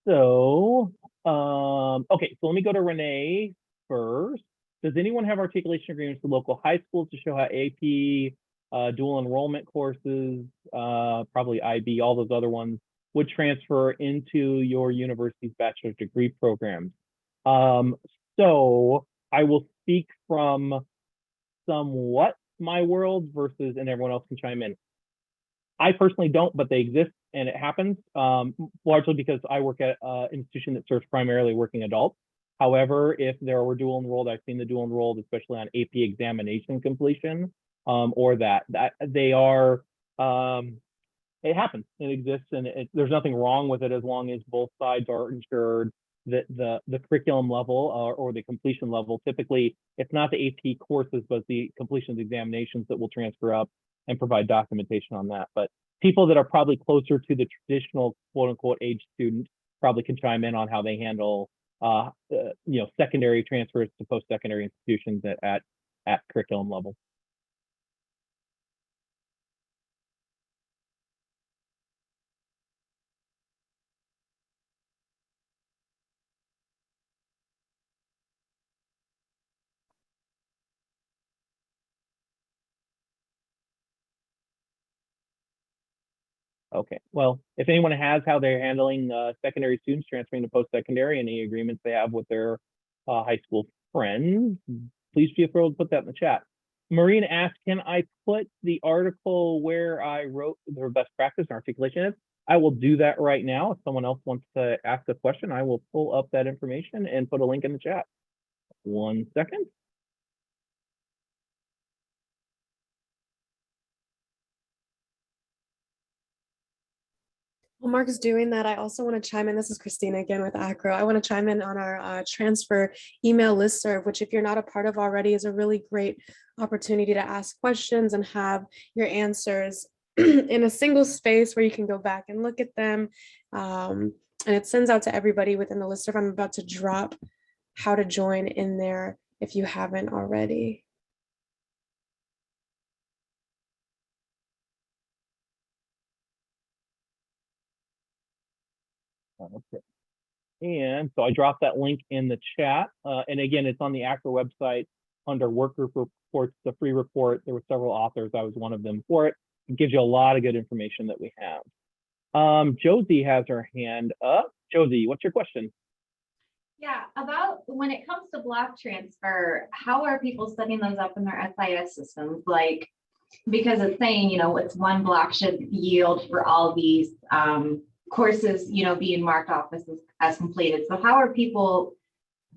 So, okay, so let me go to Renee first. Does anyone have articulation agreements with local high schools to show how AP, dual enrollment courses, probably IB, all those other ones would transfer into your university's bachelor's degree programs? So I will speak from somewhat my world versus, and everyone else can chime in. I personally don't, but they exist and it happens, largely because I work at an institution that serves primarily working adults. However, if there were dual enrolled, I've seen the dual enrolled, especially on AP examination completion, or that they are, it happens, it exists, and there's nothing wrong with it as long as both sides are ensured that the curriculum level or the completion level, typically it's not the AP courses, but the completion of the examinations that will transfer up and provide documentation on that. But people that are probably closer to the traditional quote unquote age student probably can chime in on how they handle you know, secondary transfers to post-secondary institutions at curriculum level. Okay, well, if anyone has how they're handling secondary students transferring to post-secondary, any agreements they have with their high school friends, please feel free to put that in the chat. Maureen asked, can I put the article where I wrote their best practice and articulation is? I will do that right now. If someone else wants to ask a question, I will pull up that information and put a link in the chat. 1 second. While Mark is doing that, I also want to chime in. This is Christina again with ACRO. I want to chime in on our transfer email listserv, which if you're not a part of already is a really great opportunity to ask questions and have your answers in a single space where you can go back and look at them. And it sends out to everybody within the listserv. I'm about to drop how to join in there if you haven't already. Okay. And so I dropped that link in the chat. And again, it's on the ACRO website under work group reports, the free report. There were several authors. I was one of them for it. It gives you a lot of good information that we have. Josie has her hand up. Josie, what's your question? Yeah, about when it comes to block transfer, how are people setting those up in their SIS systems? Like, because it's saying, you know, what's one block should yield for all these courses, you know, being marked off as completed. So how are people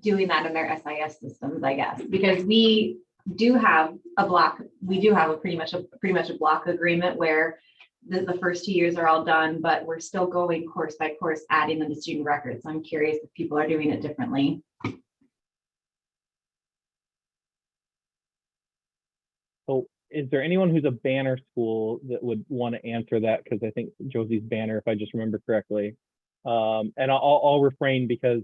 doing that in their SIS systems, I guess? Because we do have a block, we do have a pretty much a block agreement where the first 2 years are all done, but we're still going course by course, adding them to student records. So I'm curious if people are doing it differently. So is there anyone who's a banner school that would want to answer that? Because I think Josie's banner, if I just remember correctly. And I'll refrain because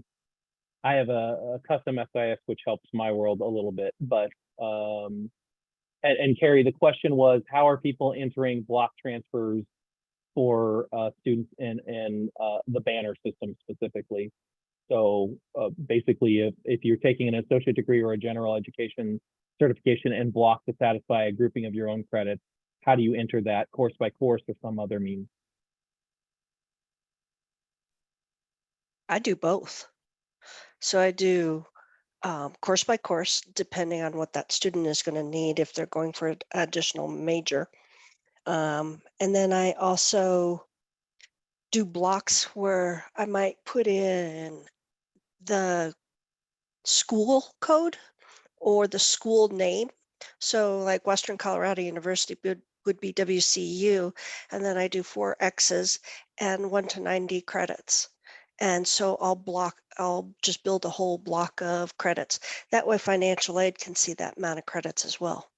I have a custom SIS, which helps my world a little bit. But and Carrie, the question was, how are people entering block transfers for students in the banner system specifically? So basically, if you're taking an associate degree or a general education certification and block to satisfy a grouping of your own credits, how do you enter that course by course or some other means? I do both. So I do course by course, depending on what that student is going to need if they're going for an additional major. And then I also do blocks where I might put in the school code or the school name. So like Western Colorado University would be WCU, and then I do 4 X's and 1 to 90 credits. And so I'll just build a whole block of credits. That way financial aid can see that amount of credits as well.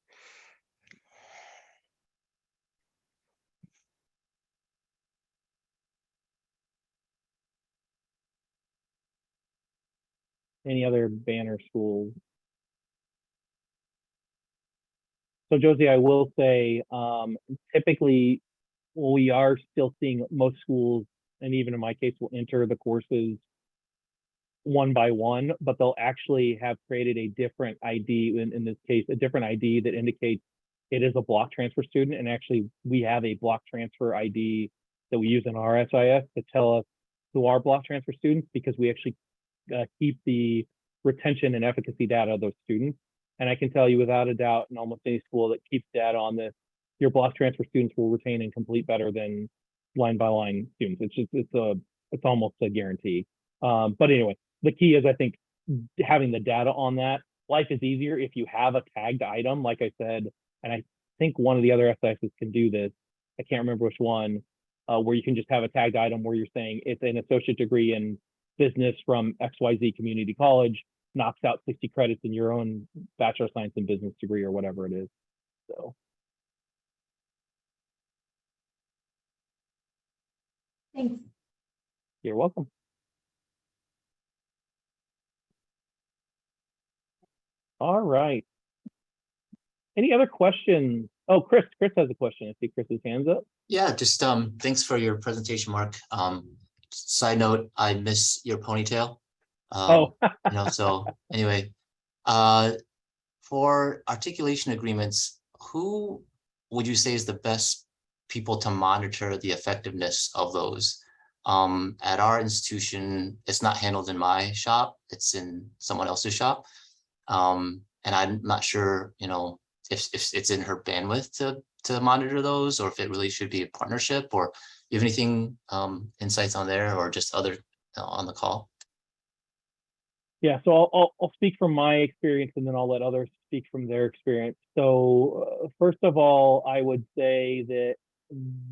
Any other banner schools? So Josie, I will say, typically we are still seeing most schools, and even in my case, will enter the courses one by one, but they'll actually have created a different ID, in this case, a different ID that indicates it is a block transfer student. And actually we have a block transfer ID that we use in our SIS to tell us who are block transfer students, because we actually keep the retention and efficacy data of those students. And I can tell you without a doubt, in almost any school that keeps data on this, your block transfer students will retain and complete better than line by line students. It's almost a guarantee. But anyway, the key is, I think, having the data on that. Life is easier if you have a tagged item, like I said, and I think one of the other SISs can do this. I can't remember which one, where you can just have a tagged item where you're saying it's an associate degree in business from XYZ Community College, knocks out 60 credits in your own Bachelor of Science in Business degree or whatever it is. So. Thanks. You're welcome. All right. Any other questions? Oh, Chris has a question. I see Chris's hands up. Yeah, just thanks for your presentation, Mark. Side note, I miss your ponytail. Oh, So anyway, for articulation agreements, who would you say is the best people to monitor the effectiveness of those. At our institution, it's not handled in my shop, it's in someone else's shop. And I'm not sure, you know, if it's in her bandwidth to monitor those, or if it really should be a partnership, or you have anything, insights on there, or just other on the call? Yeah, so I'll speak from my experience, and then I'll let others speak from their experience. So first of all, I would say that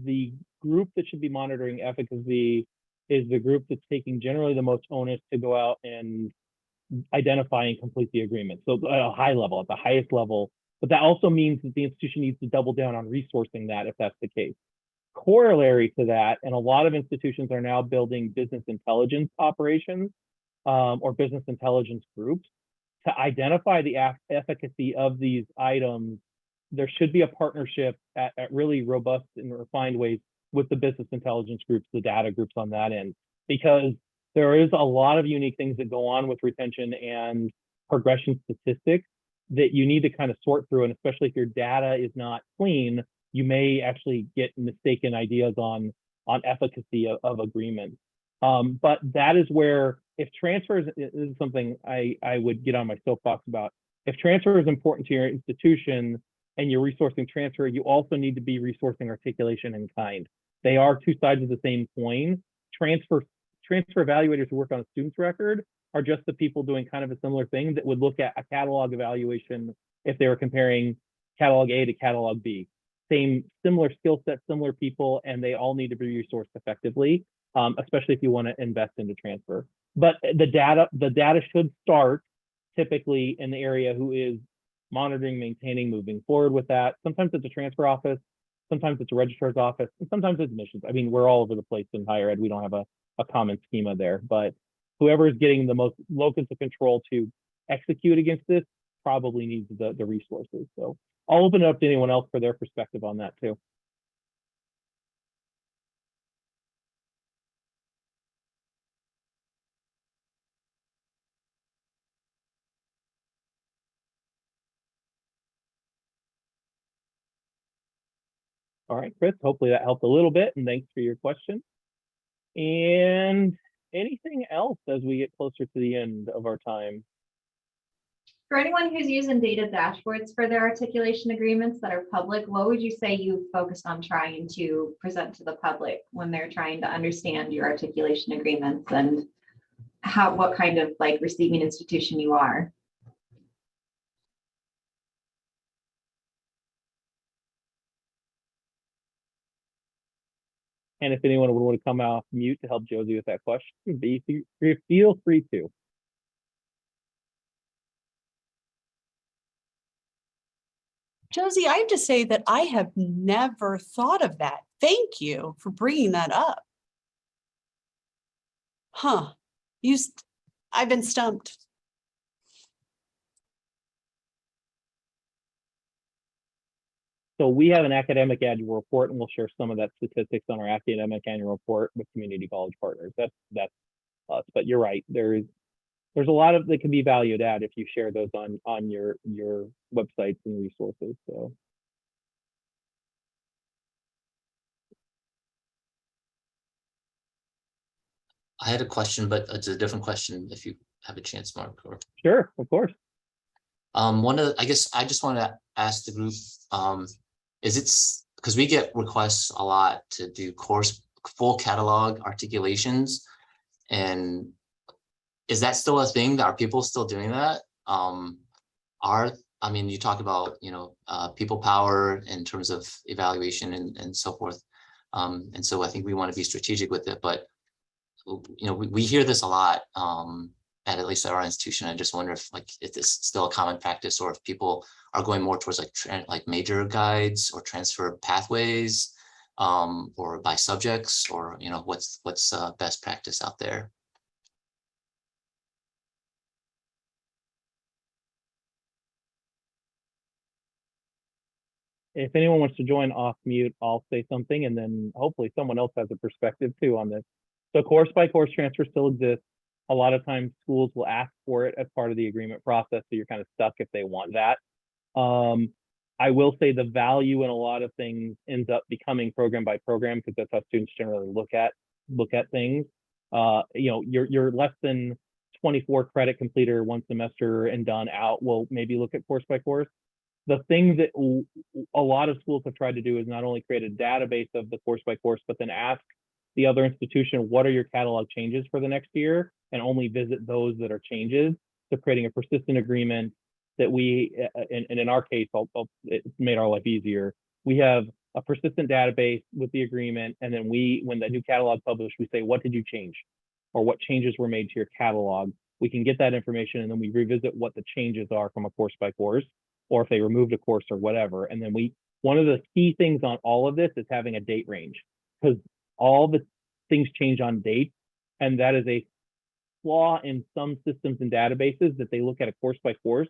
the group that should be monitoring efficacy is the group that's taking generally the most onus to go out and identify and complete the agreement. So at a high level, at the highest level, but that also means that the institution needs to double down on resourcing that if that's the case. Corollary to that, and a lot of institutions are now building business intelligence operations, or business intelligence groups to identify the efficacy of these items. There should be a partnership at really robust and refined ways with the business intelligence groups, the data groups on that end, because there is a lot of unique things that go on with retention and progression statistics that you need to kind of sort through. And especially if your data is not clean, you may actually get mistaken ideas on efficacy of agreements. But that is where, if transfers is something I would get on my soapbox about. If transfer is important to your institution and you're resourcing transfer, you also need to be resourcing articulation in kind. They are two sides of the same coin. Transfer evaluators who work on a student's record are just the people doing kind of a similar thing that would look at a catalog evaluation if they were comparing catalog A to catalog B. Similar skill set, similar people, and they all need to be resourced effectively, especially if you want to invest into transfer. But the data should start typically in the area who is monitoring, maintaining, moving forward with that. Sometimes it's a transfer office, sometimes it's a registrar's office, and sometimes it's admissions. I mean, we're all over the place in higher ed. We don't have a common schema there, but whoever is getting the most locus of control to execute against this probably needs the resources. So I'll open it up to anyone else for their perspective on that too. All right, Chris, hopefully that helped a little bit, and thanks for your question. And anything else as we get closer to the end of our time? For anyone who's using data dashboards for their articulation agreements that are public, what would you say you focused on trying to present to the public when they're trying to understand your articulation agreements and what kind of like receiving institution you are? And if anyone would want to come off mute to help Josie with that question, feel free to. Josie, I have to say that I have never thought of that. Thank you for bringing that up. Huh, I've been stumped. So we have an academic annual report, and we'll share some of that statistics on our academic annual report with community college partners. That's us. But you're right. There's a lot of that can be valued at if you share those on your websites and resources. So I had a question, but it's a different question if you have a chance, Mark. Or sure, of course. I guess I just want to ask the group, is it's because we get requests a lot to do full catalog articulations, and is that still a thing? Are people still doing that? I mean, you talk about, people power in terms of evaluation and so forth. And so I think we want to be strategic with it, but we hear this a lot, at least at our institution. I just wonder if it's still a common practice, or if people are going more towards like major guides or transfer pathways, or by subjects, or what's best practice out there. If anyone wants to join off mute, I'll say something, and then hopefully someone else has a perspective too on this. So course by course transfer still exists. A lot of times schools will ask for it as part of the agreement process, so you're kind of stuck if they want that. I will say the value in a lot of things ends up becoming program by program because that's how students generally look at things. You're less than 24 credit completer one semester and done out. We'll maybe look at course by course. The thing that a lot of schools have tried to do is not only create a database of the course by course, but then ask the other institution, what are your catalog changes for the next year? And only visit those that are changes. So creating a persistent agreement that we, and in our case, it's made our life easier. We have a persistent database with the agreement. And then when the new catalog published, we say, what did you change? Or what changes were made to your catalog? We can get that information and then we revisit what the changes are from a course by course, or if they removed a course or whatever. And then one of the key things on all of this is having a date range, because all the things change on date. And that is a flaw in some systems and databases that they look at a course by course,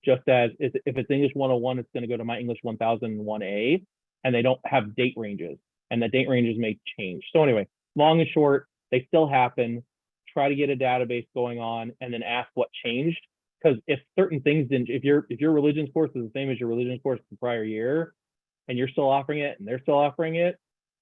just as if it's English 101, it's going to go to My English 1001A, and they don't have date ranges, and the date ranges may change. So anyway, long and short, they still happen. Try to get a database going on and then ask what changed. Because if certain things didn't, if your religion course is the same as your religion course the prior year, and you're still offering it and they're still offering it,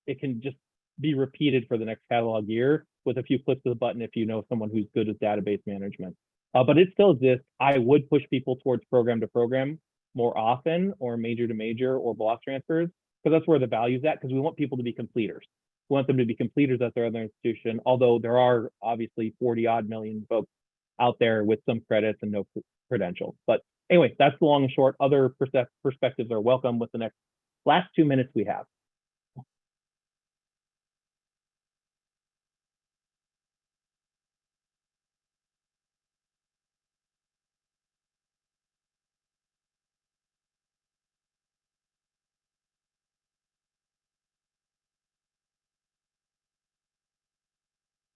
it can just be repeated for the next catalog year with a few clicks of the button if you know someone who's good at database management. But it still exists. I would push people towards program to program more often, or major to major, or block transfers, because that's where the value's at, because we want people to be completers. We want them to be completers at their other institution, although there are obviously 40 odd million folks out there with some credits and no credentials. But anyway, that's the long and short. Other perspectives are welcome with the last 2 minutes we have.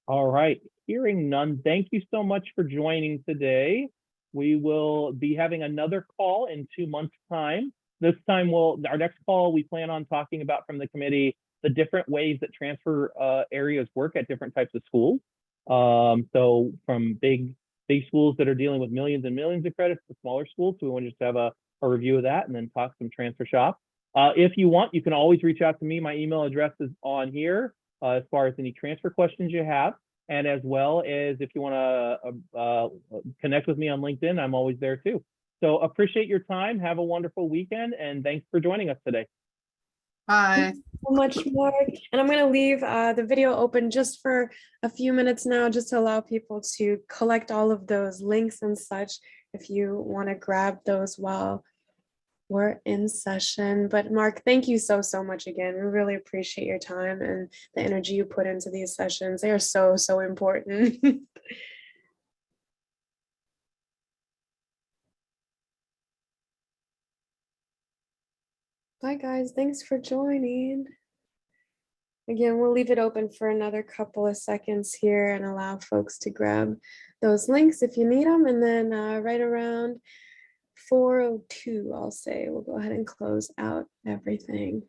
All right, hearing none, thank you so much for joining today. We will be having another call in 2 months' time. This time, our next call, we plan on talking about from the committee the different ways that transfer areas work at different types of schools. So from big schools that are dealing with millions and millions of credits to smaller schools. So we want to just have a review of that and then talk some transfer shop. If you want, you can always reach out to me. My email address is on here. As far as any transfer questions you have, and as well as if you want to connect with me on LinkedIn, I'm always there too. So appreciate your time. Have a wonderful weekend, and thanks for joining us today. Bye. So much, Mark. And I'm going to leave the video open just for a few minutes now, just to allow people to collect all of those links and such if you want to grab those while we're in session. But Mark, thank you so much again. We really appreciate your time and the energy you put into these sessions. They are so important. Bye guys, thanks for joining. Again, we'll leave it open for another couple of seconds here and allow folks to grab those links if you need them. And then right around 4:02, I'll say, we'll go ahead and close out everything.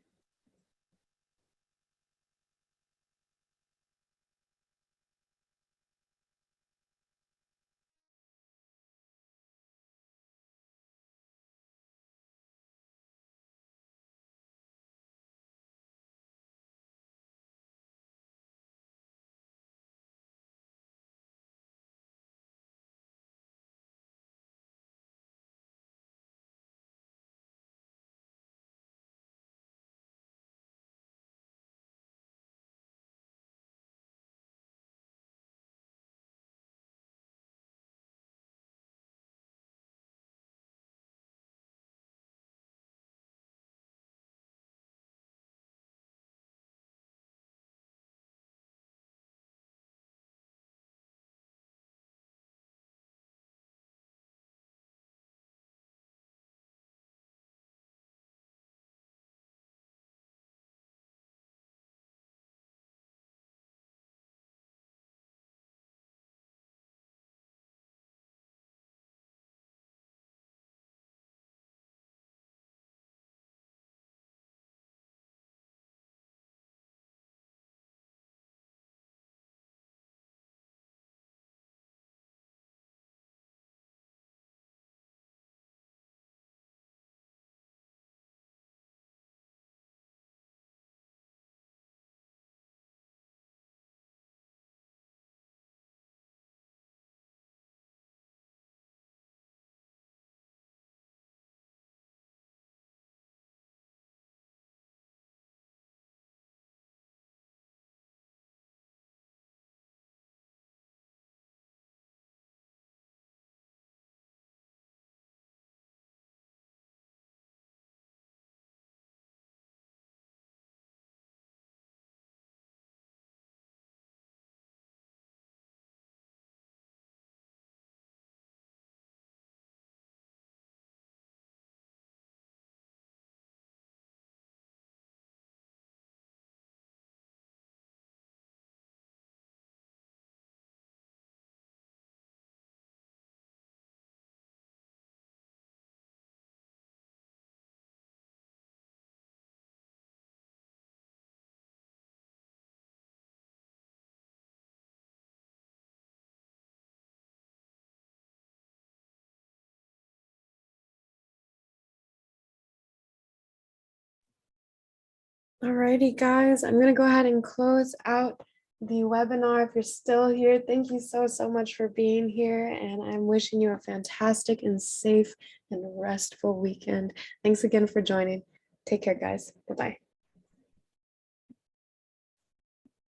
Alrighty, guys, I'm gonna go ahead and close out the webinar. If you're still here, thank you so much for being here, and I'm wishing you a fantastic and safe and restful weekend. Thanks again for joining. Take care, guys. Bye-bye.